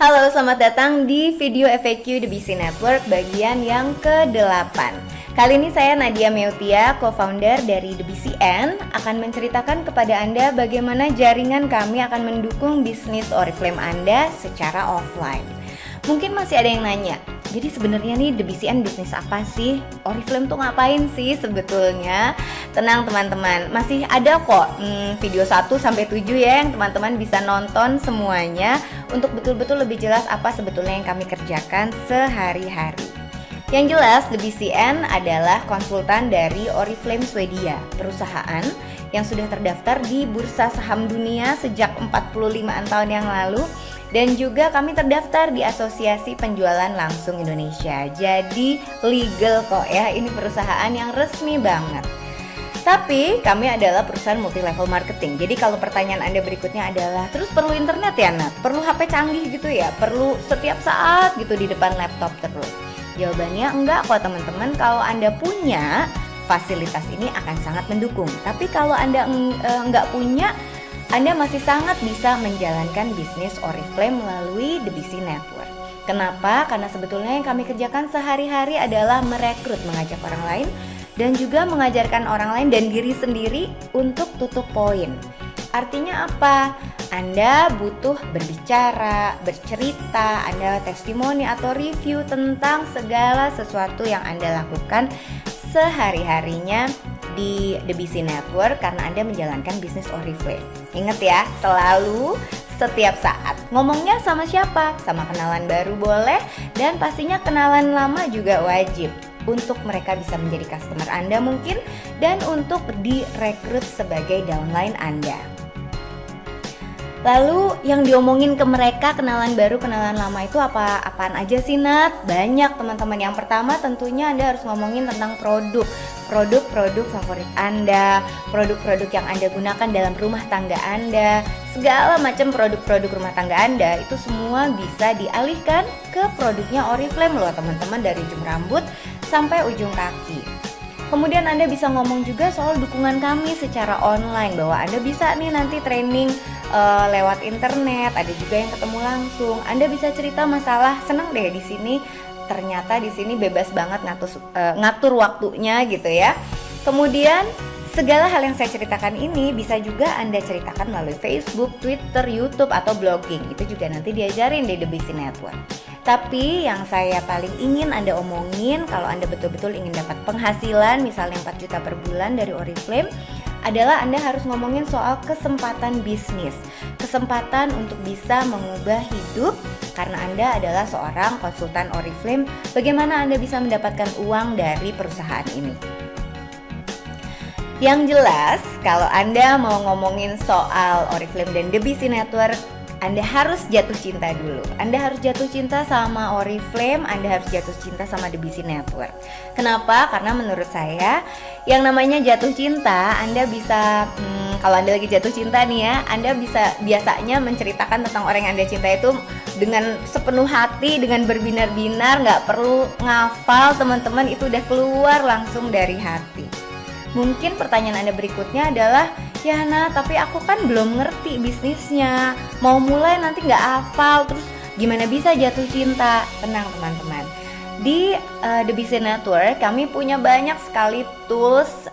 Halo, selamat datang di video FAQ The BC Network bagian yang ke-8. Kali ini saya Nadia Meutia, co-founder dari The BCN, akan menceritakan kepada Anda bagaimana jaringan kami akan mendukung bisnis Oriflame Anda secara offline. Mungkin masih ada yang nanya, jadi sebenarnya nih The BCN bisnis apa sih? Oriflame tuh ngapain sih sebetulnya? Tenang teman-teman, masih ada kok video 1-7 ya yang teman-teman bisa nonton semuanya untuk betul-betul lebih jelas apa sebetulnya yang kami kerjakan sehari-hari. Yang jelas, The BCN adalah konsultan dari Oriflame Swedia, perusahaan yang sudah terdaftar di Bursa Saham Dunia sejak 45-an tahun yang lalu. Dan juga kami terdaftar di Asosiasi Penjualan Langsung Indonesia. Jadi legal kok ya, ini perusahaan yang resmi banget. Tapi kami adalah perusahaan multi level marketing. Jadi kalau pertanyaan Anda berikutnya adalah, terus perlu internet ya Nat? Perlu HP canggih gitu ya? Perlu setiap saat gitu di depan laptop terus? Jawabannya enggak kok teman-teman. Kalau Anda punya, fasilitas ini akan sangat mendukung. Tapi kalau Anda enggak punya, Anda masih sangat bisa menjalankan bisnis Oriflame melalui The BC Network. Kenapa? Karena sebetulnya yang kami kerjakan sehari-hari adalah merekrut, mengajak orang lain, dan juga mengajarkan orang lain dan diri sendiri untuk tutup poin. Artinya apa? Anda butuh berbicara, bercerita, Anda testimoni atau review tentang segala sesuatu yang Anda lakukan sehari-harinya di The BC Network karena Anda menjalankan bisnis Oriflame. Ingat ya, selalu, setiap saat. Ngomongnya sama siapa? Sama kenalan baru boleh, dan pastinya kenalan lama juga wajib untuk mereka bisa menjadi customer Anda mungkin, dan untuk direkrut sebagai downline Anda. Lalu yang diomongin ke mereka, kenalan baru, kenalan lama itu apaan aja sih Nat? Banyak teman-teman. Yang pertama tentunya Anda harus ngomongin tentang produk favorit Anda, produk-produk yang Anda gunakan dalam rumah tangga Anda. Segala macam produk-produk rumah tangga Anda itu semua bisa dialihkan ke produknya Oriflame loh teman-teman, dari ujung rambut sampai ujung kaki. Kemudian Anda bisa ngomong juga soal dukungan kami secara online, bahwa Anda bisa nih nanti training lewat internet, ada juga yang ketemu langsung. Anda bisa cerita masalah, seneng deh di sini, ternyata di sini bebas banget ngatur waktunya gitu ya. Kemudian segala hal yang saya ceritakan ini bisa juga Anda ceritakan melalui Facebook, Twitter, YouTube, atau blogging. Itu juga nanti diajarin di The BC Network. Tapi yang saya paling ingin Anda omongin kalau Anda betul-betul ingin dapat penghasilan misalnya 4 juta per bulan dari Oriflame adalah Anda harus ngomongin soal kesempatan bisnis. Kesempatan untuk bisa mengubah hidup karena Anda adalah seorang konsultan Oriflame. Bagaimana Anda bisa mendapatkan uang dari perusahaan ini? Yang jelas, kalau Anda mau ngomongin soal Oriflame dan The BC Network, Anda harus jatuh cinta dulu. Anda harus jatuh cinta sama Oriflame, Anda harus jatuh cinta sama The BC Network. Kenapa? Karena menurut saya, yang namanya jatuh cinta, Anda bisa, kalau Anda lagi jatuh cinta nih ya, Anda bisa biasanya menceritakan tentang orang yang Anda cinta itu dengan sepenuh hati, dengan berbinar-binar, nggak perlu ngafal teman-teman, itu udah keluar langsung dari hati. Mungkin pertanyaan Anda berikutnya adalah, ya Nah, tapi aku kan belum ngerti bisnisnya, mau mulai nanti nggak hafal, terus gimana bisa jatuh cinta? Tenang teman-teman, di The BC Network kami punya banyak sekali tools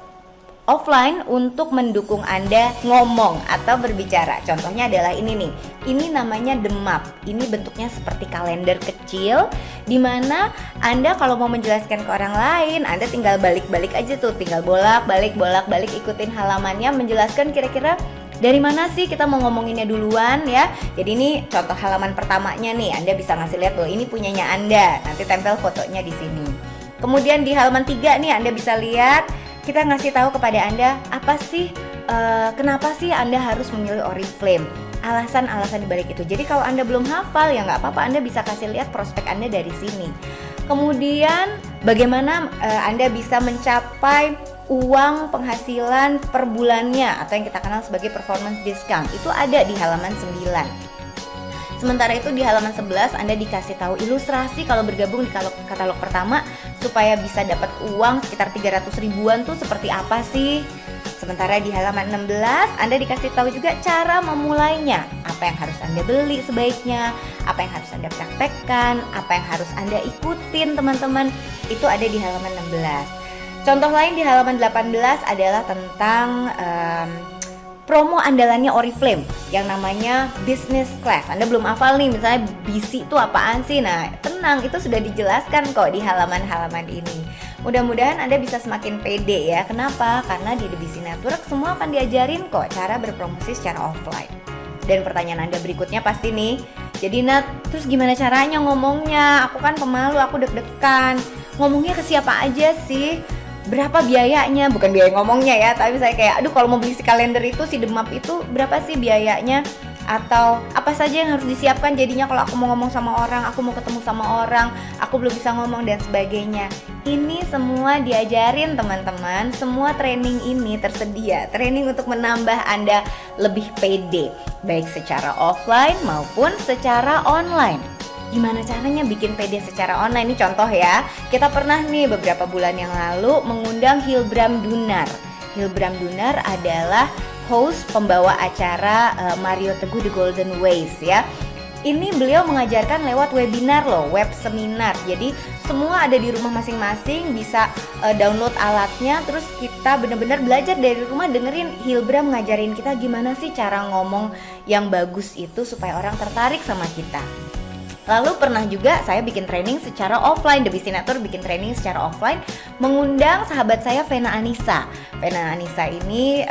offline untuk mendukung Anda ngomong atau berbicara. Contohnya adalah ini nih, ini namanya The Map. Ini bentuknya seperti kalender kecil, dimana Anda kalau mau menjelaskan ke orang lain, Anda tinggal balik-balik aja tuh, tinggal bolak-balik ikutin halamannya, menjelaskan kira-kira dari mana sih kita mau ngomonginnya duluan ya. Jadi ini contoh halaman pertamanya nih, Anda bisa ngasih lihat tuh, ini punyanya Anda, nanti tempel fotonya di sini. Kemudian di halaman 3 nih Anda bisa lihat, kita ngasih tahu kepada Anda apa sih, kenapa sih Anda harus memilih Oriflame, alasan-alasan dibalik itu. Jadi kalau Anda belum hafal ya nggak apa-apa, Anda bisa kasih lihat prospek Anda dari sini. Kemudian bagaimana Anda bisa mencapai uang penghasilan per bulannya atau yang kita kenal sebagai performance discount, itu ada di halaman 9. Sementara itu di halaman 11 Anda dikasih tahu ilustrasi kalau bergabung di katalog pertama supaya bisa dapat uang sekitar 300 ribuan tuh seperti apa sih. Sementara di halaman 16 Anda dikasih tahu juga cara memulainya. Apa yang harus Anda beli sebaiknya, apa yang harus Anda praktekkan, apa yang harus Anda ikutin teman-teman. Itu ada di halaman 16. Contoh lain di halaman 18 adalah tentang promo andalannya Oriflame yang namanya Business Class. Anda belum hafal nih, misalnya BC itu apaan sih? Nah, tenang, itu sudah dijelaskan kok di halaman-halaman ini. Mudah-mudahan Anda bisa semakin pede ya. Kenapa? Karena di The BC Network semua akan diajarin kok cara berpromosi secara offline. Dan pertanyaan Anda berikutnya pasti nih, jadi Nat, terus gimana caranya ngomongnya? Aku kan pemalu, aku deg-degan. Ngomongnya ke siapa aja sih? Berapa biayanya? Bukan biaya ngomongnya ya, tapi saya kayak, aduh kalau mau beli si kalender itu, si demap itu berapa sih biayanya? Atau apa saja yang harus disiapkan jadinya kalau aku mau ngomong sama orang, aku mau ketemu sama orang, aku belum bisa ngomong dan sebagainya. Ini semua diajarin teman-teman. Semua training ini tersedia, training untuk menambah Anda lebih pede, baik secara offline maupun secara online. Gimana caranya bikin pede secara online? Ini contoh ya, kita pernah nih beberapa bulan yang lalu mengundang Hilbram Dunar. Hilbram Dunar adalah host pembawa acara Mario Teguh The Golden Ways ya. Ini beliau mengajarkan lewat webinar loh, web seminar. Jadi semua ada di rumah masing-masing, bisa download alatnya. Terus kita benar-benar belajar dari rumah, dengerin Hilbram ngajarin kita gimana sih cara ngomong yang bagus itu supaya orang tertarik sama kita. Lalu pernah juga saya bikin training secara offline, The BC Network bikin training secara offline, mengundang sahabat saya Vena Anissa. Vena Anissa ini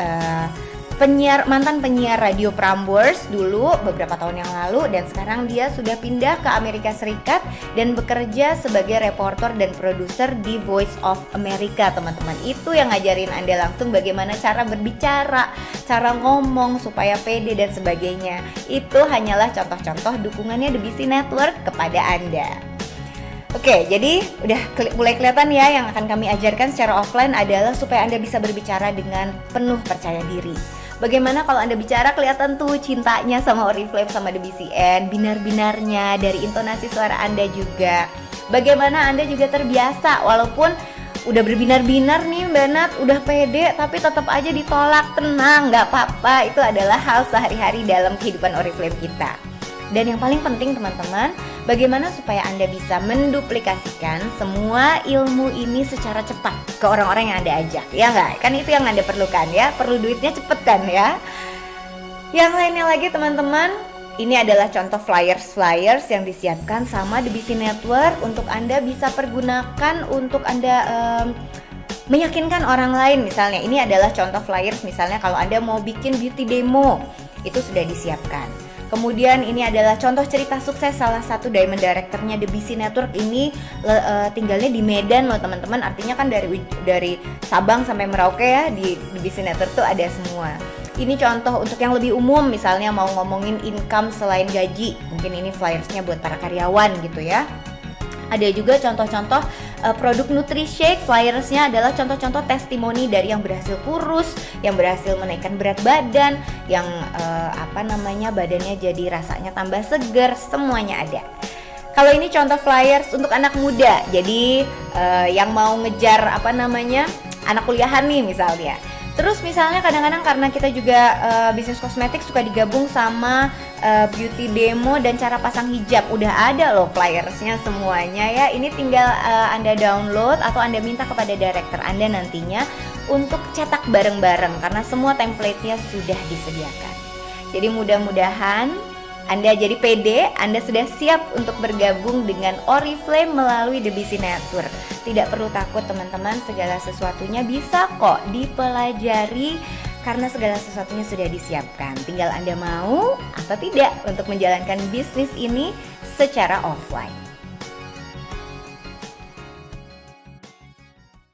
mantan penyiar radio Prambors dulu beberapa tahun yang lalu, dan sekarang dia sudah pindah ke Amerika Serikat dan bekerja sebagai reporter dan produser di Voice of America, teman-teman. Itu yang ngajarin Anda langsung bagaimana cara berbicara, cara ngomong supaya pede dan sebagainya. Itu hanyalah contoh-contoh dukungannya The BC Network kepada Anda. Oke, jadi udah mulai kelihatan ya, yang akan kami ajarkan secara offline adalah supaya Anda bisa berbicara dengan penuh percaya diri. Bagaimana kalau Anda bicara kelihatan tuh cintanya sama Oriflame, sama The BCN, binar-binarnya, dari intonasi suara Anda juga. Bagaimana Anda juga terbiasa, walaupun udah berbinar-binar nih Mbak Nat, udah pede, tapi tetap aja ditolak. Tenang, gak apa-apa, itu adalah hal sehari-hari dalam kehidupan Oriflame kita. Dan yang paling penting teman-teman, bagaimana supaya Anda bisa menduplikasikan semua ilmu ini secara cepat ke orang-orang yang Anda ajak, ya nggak? Kan itu yang Anda perlukan ya, perlu duitnya cepet kan ya. Yang lainnya lagi teman-teman, ini adalah contoh flyers yang disiapkan sama The BC Network untuk Anda bisa pergunakan untuk Anda meyakinkan orang lain. Misalnya ini adalah contoh flyers, misalnya kalau Anda mau bikin beauty demo, itu sudah disiapkan. Kemudian ini adalah contoh cerita sukses salah satu diamond directornya The BC Network. Ini tinggalnya di Medan loh teman-teman. Artinya kan dari Sabang sampai Merauke ya, di The BC Network tuh ada semua. Ini contoh untuk yang lebih umum, misalnya mau ngomongin income selain gaji. Mungkin ini flyersnya buat para karyawan gitu ya. Ada juga contoh-contoh produk NutriShake. Flyersnya adalah contoh-contoh testimoni dari yang berhasil kurus, yang berhasil menaikkan berat badan, yang badannya jadi rasanya tambah segar, semuanya ada. Kalau ini contoh flyers untuk anak muda, jadi yang mau ngejar anak kuliahan nih misalnya. Terus misalnya kadang-kadang karena kita juga bisnis kosmetik suka digabung sama beauty demo dan cara pasang hijab. Udah ada loh flyersnya semuanya ya. Ini tinggal Anda download atau Anda minta kepada director Anda nantinya untuk cetak bareng-bareng karena semua template-nya sudah disediakan. Jadi mudah-mudahan Anda jadi pede, Anda sudah siap untuk bergabung dengan Oriflame melalui The BC Network. Tidak perlu takut teman-teman, segala sesuatunya bisa kok dipelajari karena segala sesuatunya sudah disiapkan. Tinggal Anda mau atau tidak untuk menjalankan bisnis ini secara offline.